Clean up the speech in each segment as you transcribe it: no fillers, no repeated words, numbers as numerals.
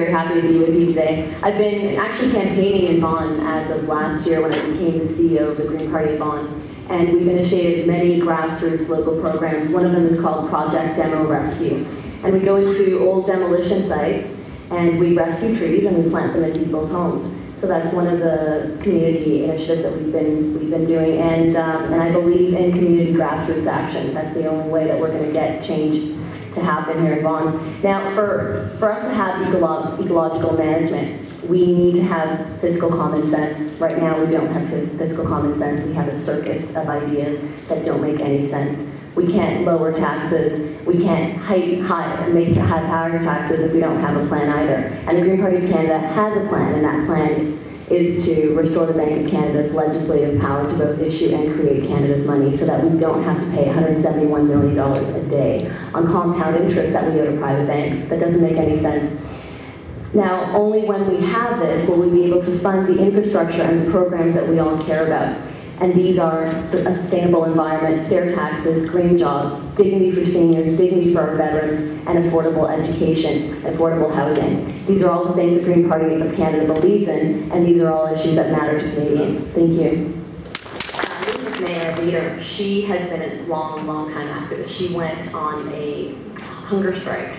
Very happy to be with you today. I've been actually campaigning in Vaughan as of last year when I became the CEO of the Green Party of Vaughan. And we've initiated many grassroots local programs. One of them is called Project Demo Rescue. And we go into old demolition sites and we rescue trees and we plant them in people's homes. So that's one of the community initiatives that we've been doing. And I believe in community grassroots action. That's the only way that we're going to get change to happen here in Vaughan. Now, for us to have ecological management, we need to have fiscal common sense. Right now, we don't have fiscal common sense. We have a circus of ideas that don't make any sense. We can't lower taxes. We can't make higher taxes if we don't have a plan either. And the Green Party of Canada has a plan, and that plan is to restore the Bank of Canada's legislative power to both issue and create Canada's money so that we don't have to pay $171 million a day on compound interest that we owe to private banks. That doesn't make any sense. Now, only when we have this will we be able to fund the infrastructure and the programs that we all care about. And these are a sustainable environment, fair taxes, green jobs, dignity for seniors, dignity for our veterans, and affordable education, affordable housing. These are all the things the Green Party of Canada believes in, and these are all issues that matter to Canadians. Thank you. This is Mayor Leader. She has been a long time activist. She went on a hunger strike.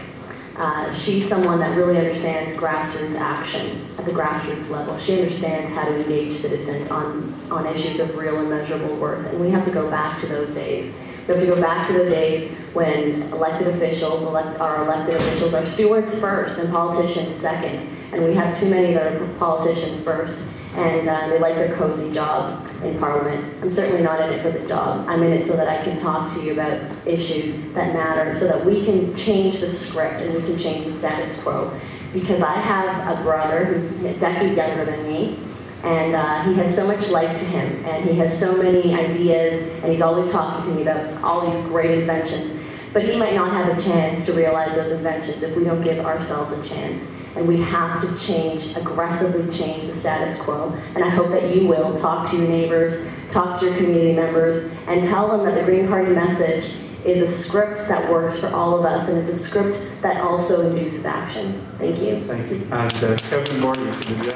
She's someone that really understands grassroots action at the grassroots level. She understands how to engage citizens on issues of real and measurable worth. And we have to go back to those days. We have to go back to the days when elected officials are stewards first and politicians second. And we have too many that are politicians first. And they like their cozy job in Parliament. I'm certainly not in it for the job. I'm in it so that I can talk to you about issues that matter, so that we can change the script and we can change the status quo. Because I have a brother who's a decade younger than me, and he has so much life to him, and he has so many ideas, and he's always talking to me about all these great inventions. But he might not have a chance to realize those inventions if we don't give ourselves a chance. And we have to change, aggressively change the status quo. And I hope that you will talk to your neighbors, talk to your community members, and tell them that the Green Party message is a script that works for all of us, and it's a script that also induces action. Thank you. Thank you. And Kevin Morgan, can you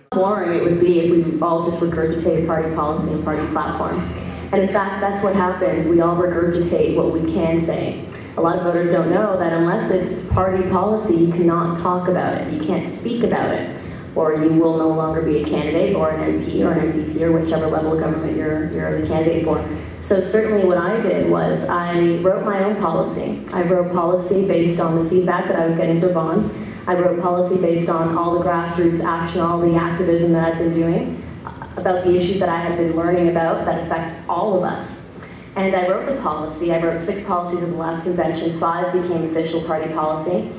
boring it would be if we all just regurgitated party policy and party platform. And in fact, that's what happens. We all regurgitate what we can say. A lot of voters don't know that unless it's party policy, you cannot talk about it. You can't speak about it. Or you will no longer be a candidate or an MP or an MPP or whichever level of government you're the candidate for. So certainly what I did was I wrote my own policy. I wrote policy based on the feedback that I was getting from Vaughan. I wrote policy based on all the grassroots action, all the activism that I've been doing, about the issues that I have been learning about that affect all of us. And I wrote the policy. I wrote 6 policies in the last convention. 5 became official party policy.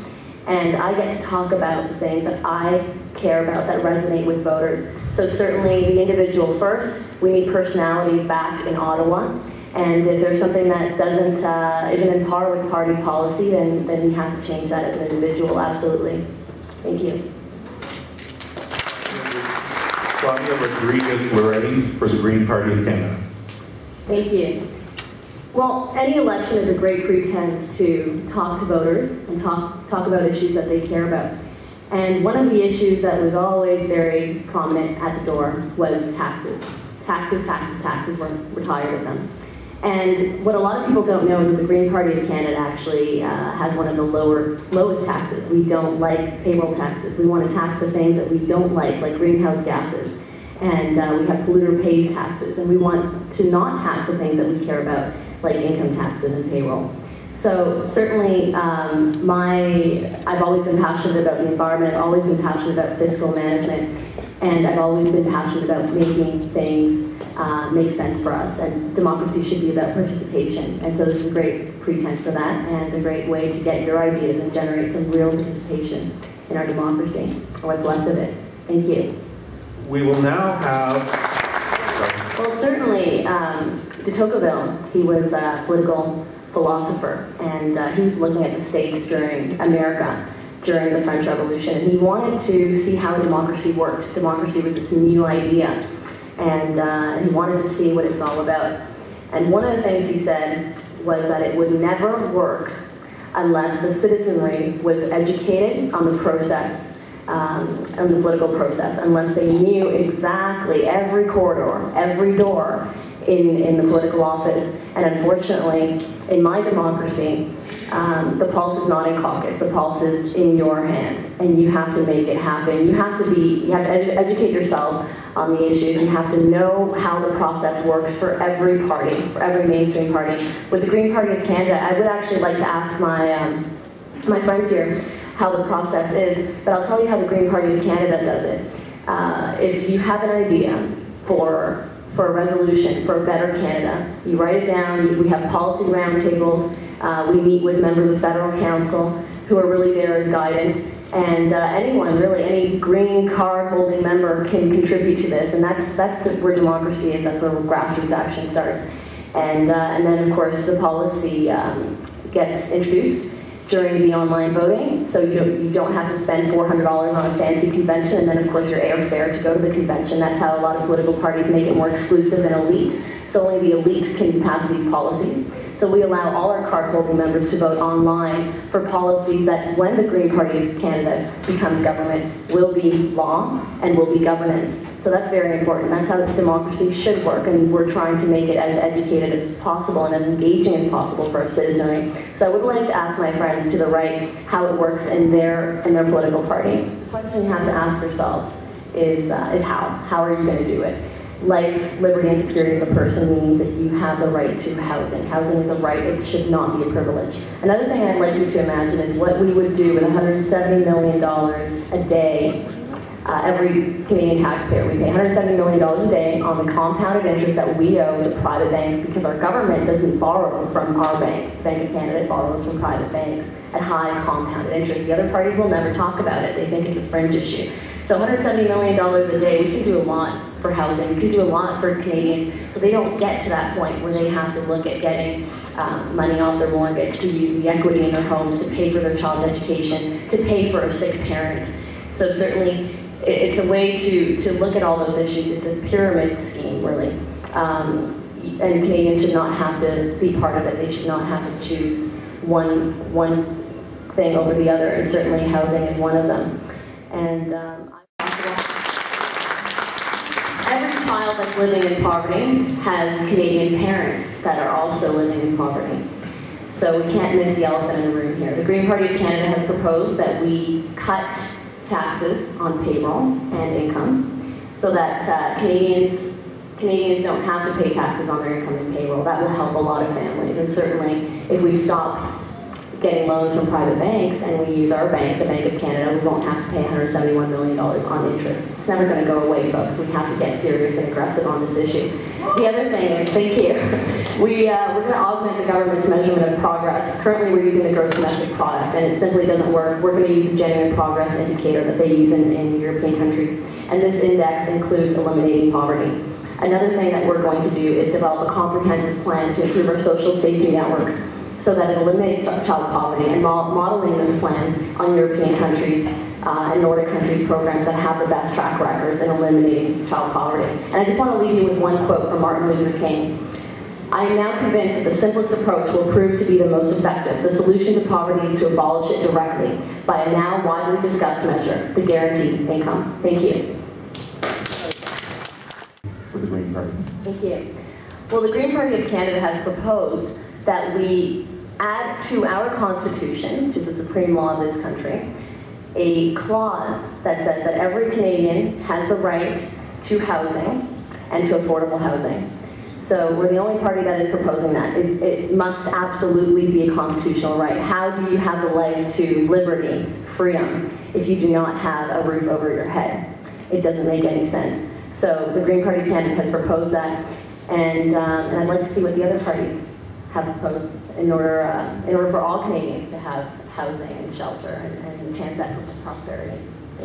And I get to talk about the things that I care about that resonate with voters. So certainly the individual first. We need personalities back in Ottawa. And if there's something that isn't in par with party policy, then we have to change that as an individual, absolutely. Thank you. Claudia Rodriguez-Larrain for the Green Party of Canada. Thank you. Well, any election is a great pretense to talk to voters and talk about issues that they care about. And one of the issues that was always very prominent at the door was taxes. Taxes, we're tired of them. And what a lot of people don't know is that the Green Party of Canada actually has one of the lowest taxes. We don't like payroll taxes. We want to tax the things that we don't like greenhouse gases. And we have polluter pays taxes. And we want to not tax the things that we care about, like income taxes and payroll. So certainly, I've always been passionate about the environment. I've always been passionate about fiscal management. And I've always been passionate about making things make sense for us, and democracy should be about participation. And so this is a great pretense for that, and a great way to get your ideas and generate some real participation in our democracy, or what's left of it. Thank you. We will now have... Well, certainly, de Tocqueville, he was a political philosopher, and he was looking at the states during the French Revolution, and he wanted to see how democracy worked. Democracy was this new idea. And he wanted to see what it was all about. And one of the things he said was that it would never work unless the citizenry was educated on the process, on the political process, unless they knew exactly every corridor, every door in the political office. And unfortunately, in my democracy, the pulse is not in caucus, the pulse is in your hands, and you have to make it happen. You have to educate yourself on the issues. You have to know how the process works for every party, for every mainstream party. With the Green Party of Canada, I would actually like to ask my friends here how the process is, but I'll tell you how the Green Party of Canada does it. If you have an idea for a resolution for a better Canada, you write it down. We have policy roundtables. We meet with members of federal council who are really there as guidance. And anyone, really, any green card-holding member can contribute to this. And that's where democracy is. That's where grassroots action starts. And then, of course, the policy gets introduced during the online voting, so you don't have to spend $400 on a fancy convention, and then of course your airfare to go to the convention. That's how a lot of political parties make it more exclusive and elite, so only the elite can pass these policies. So we allow all our card-holding members to vote online for policies that, when the Green Party of Canada becomes government, will be law and will be governance. So that's very important. That's how democracy should work, and we're trying to make it as educated as possible and as engaging as possible for our citizenry. So I would like to ask my friends to the right how it works in their political party. The question you have to ask yourself is how? How are you going to do it? Life, liberty, and security of the person means that you have the right to housing. Housing is a right, it should not be a privilege. Another thing I'd like you to imagine is what we would do with $170 million a day. Every Canadian taxpayer, we pay $170 million a day on the compounded interest that we owe to private banks, because our government doesn't borrow from our bank. Bank of Canada, it borrows from private banks at high compounded interest. The other parties will never talk about it. They think it's a fringe issue. So $170 million a day, we can do a lot for housing. We can do a lot for Canadians, so they don't get to that point where they have to look at getting money off their mortgage, to use the equity in their homes to pay for their child's education, to pay for a sick parent. So certainly, it's a way to look at all those issues. It's a pyramid scheme, really. And Canadians should not have to be part of it. They should not have to choose one thing over the other, and certainly housing is one of them. And every child that's living in poverty has Canadian parents that are also living in poverty. So we can't miss the elephant in the room here. The Green Party of Canada has proposed that we cut taxes on payroll and income, so that Canadians don't have to pay taxes on their income and payroll. That will help a lot of families. And certainly, if we stop getting loans from private banks and we use our bank, the Bank of Canada, we won't have to pay $171 million on interest. It's never going to go away, folks. We have to get serious and aggressive on this issue. The other thing is, thank you, we're going to augment the government's measurement of progress. Currently, we're using the gross domestic product, and it simply doesn't work. We're going to use a genuine progress indicator that they use in European countries, and this index includes eliminating poverty. Another thing that we're going to do is develop a comprehensive plan to improve our social safety network, so that it eliminates child poverty, and modeling this plan on European countries and Nordic countries' programs that have the best track records in eliminating child poverty. And I just want to leave you with one quote from Martin Luther King. "I am now convinced that the simplest approach will prove to be the most effective. The solution to poverty is to abolish it directly by a now widely discussed measure, the guaranteed income." Thank you. For the Green Party. Thank you. Well, the Green Party of Canada has proposed that we add to our Constitution, which is the supreme law of this country, a clause that says that every Canadian has the right to housing and to affordable housing. So we're the only party that is proposing that. It must absolutely be a constitutional right. How do you have the right to liberty, freedom, if you do not have a roof over your head? It doesn't make any sense. So the Green Party of Canada has proposed that, and I'd like to see what the other parties have proposed in order for all Canadians to have housing and shelter and a chance at prosperity.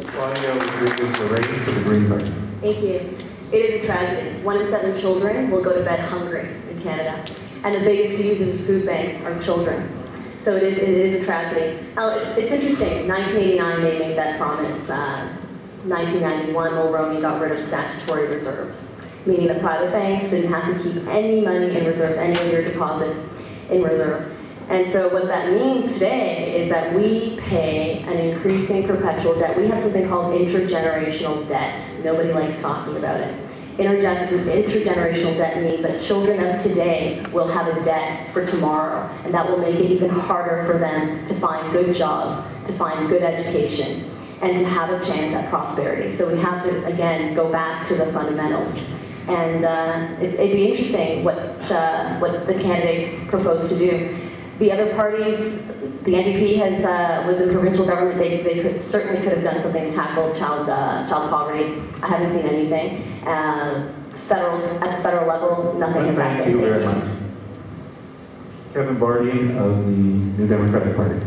Claudia Rodriguez-Larrain for the Green Party. Thank you. It is a tragedy. 1 in 7 children will go to bed hungry in Canada, and the biggest users of food banks are children. So it is a tragedy. Now, it's interesting. 1989 they made that promise. 1991 Mulroney got rid of statutory reserves, meaning the private banks didn't have to keep any money in reserves, any of your deposits in reserve. And so what that means today is that we pay an increasing perpetual debt. We have something called intergenerational debt. Nobody likes talking about it. Intergenerational debt means that children of today will have a debt for tomorrow, and that will make it even harder for them to find good jobs, to find good education, and to have a chance at prosperity. So we have to, again, go back to the fundamentals. And it'd be interesting what the candidates propose to do. The other parties, the NDP was in provincial government. They certainly could have done something to tackle child poverty. I haven't seen anything. At the federal level, nothing has happened. Thank you very much. Kevin Barty of the New Democratic Party.